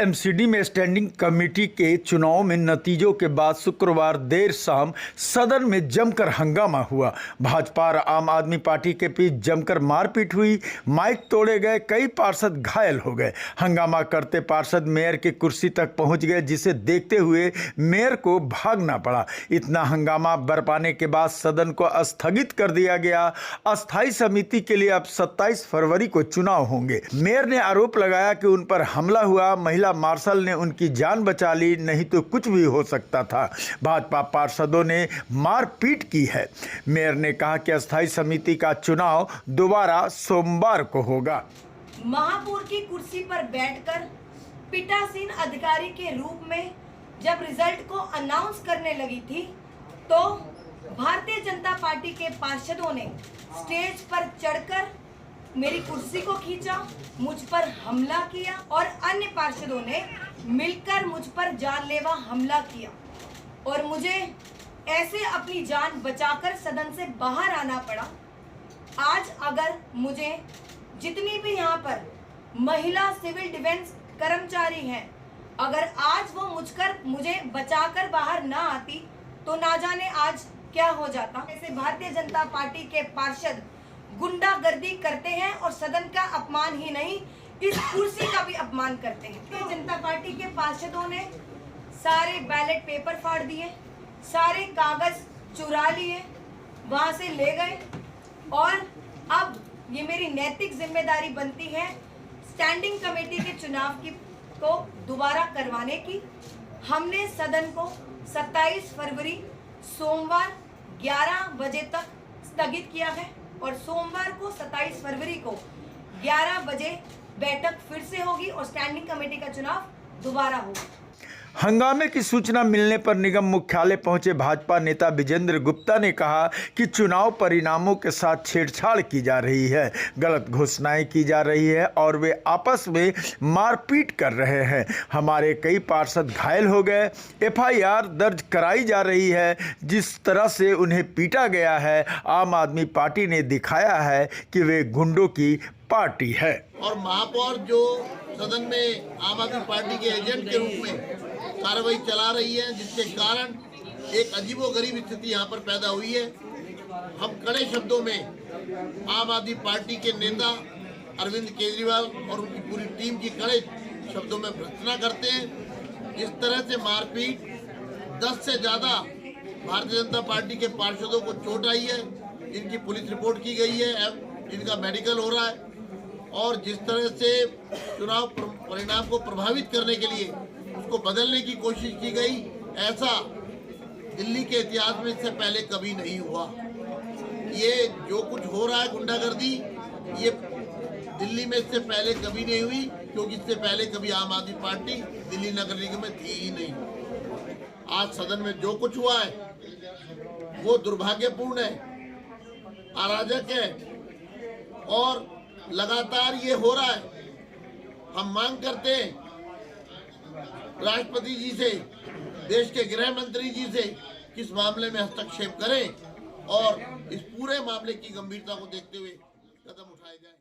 MCD में standing committee के चुनाव में नतीजों के बाद शुक्रवार देर शाम सदन में जमकर हंगामा हुआ। भाजपा और आम आदमी पार्टी के बीच जमकर मारपीट हुई, माइक तोड़े गए, कई पार्षद घायल हो गए। हंगामा करते पार्षद मेयर की कुर्सी तक पहुंच गए, जिसे देखते हुए मेयर को भागना पड़ा। इतना हंगामा बरपाने के बाद सदन को स्थगित कर दिया गया। अस्थायी समिति के लिए अब 27 फरवरी को चुनाव होंगे। मेयर ने आरोप लगाया कि उन पर हमला हुआ, महिला मार्शल ने उनकी जान बचा ली, नहीं तो कुछ भी हो सकता था। भाजपा पार्षदों ने मारपीट की है। मेयर ने कहा कि अस्थायी समिति का चुनाव दोबारा सोमवार को होगा। महापौर की कुर्सी पर बैठकर पीठासीन अधिकारी के रूप में जब रिजल्ट को अनाउंस करने लगी थी, तो भारतीय जनता पार्टी के पार्षदों ने स्टेज पर चढ़कर मेरी कुर्सी को खींचा, मुझ पर हमला किया और अन्य पार्षदों ने मिलकर मुझ पर जानलेवा हमला किया और मुझे ऐसे अपनी जान बचाकर सदन से बाहर आना पड़ा। आज अगर मुझे जितनी भी यहाँ पर महिला सिविल डिफेंस कर्मचारी हैं, अगर आज वो मुझे बचाकर बाहर ना आती तो ना जाने आज क्या हो जाता। ऐसे भारतीय जनता पार्टी के पार्षद गुंडागर्दी करते हैं और सदन का अपमान ही नहीं, इस कुर्सी का भी अपमान करते हैं। भारतीय जनता पार्टी के पार्षदों ने सारे बैलेट पेपर फाड़ दिए, सारे कागज चुरा लिए, वहां से ले गए और अब ये मेरी नैतिक जिम्मेदारी बनती है स्टैंडिंग कमेटी के चुनाव को दोबारा करवाने की। हमने सदन को 27 फरवरी सोमवार 11 बजे तक स्थगित किया है और सोमवार को 27 फरवरी को 11 बजे बैठक फिर से होगी और स्टैंडिंग कमेटी का चुनाव दोबारा होगा। हंगामे की सूचना मिलने पर निगम मुख्यालय पहुंचे भाजपा नेता विजेंद्र गुप्ता ने कहा कि चुनाव परिणामों के साथ छेड़छाड़ की जा रही है, गलत घोषणाएं की जा रही है और वे आपस में मारपीट कर रहे हैं। हमारे कई पार्षद घायल हो गए। एफआईआर दर्ज कराई जा रही है। जिस तरह से उन्हें पीटा गया है, आम आदमी पार्टी ने दिखाया है कि वे गुंडों की पार्टी है। और महापौर जो सदन में आम आदमी पार्टी के एजेंट के रूप में कार्रवाई चला रही है, जिसके कारण एक अजीबोगरीब स्थिति यहाँ पर पैदा हुई है। हम कड़े शब्दों में आम आदमी पार्टी के नेता अरविंद केजरीवाल और उनकी पूरी टीम की कड़े शब्दों में भर्त्सना करते हैं। जिस तरह से मारपीट, 10 से ज़्यादा भारतीय जनता पार्टी के पार्षदों को चोट आई है, जिनकी पुलिस रिपोर्ट की गई है, जिनका मेडिकल हो रहा है, और जिस तरह से चुनाव परिणाम को प्रभावित करने के लिए उसको बदलने की कोशिश की गई, ऐसा दिल्ली के इतिहास में इससे पहले कभी नहीं हुआ। ये जो कुछ हो रहा है गुंडागर्दी, ये दिल्ली में इससे पहले कभी नहीं हुई, क्योंकि इससे पहले कभी आम आदमी पार्टी दिल्ली नगर निगम में थी ही नहीं। आज सदन में जो कुछ हुआ है वो दुर्भाग्यपूर्ण है, अराजक है और लगातार ये हो रहा है। हम मांग करते हैं राष्ट्रपति जी से, देश के गृह मंत्री जी से कि इस मामले में हस्तक्षेप करें और इस पूरे मामले की गंभीरता को देखते हुए कदम उठाए जाएं।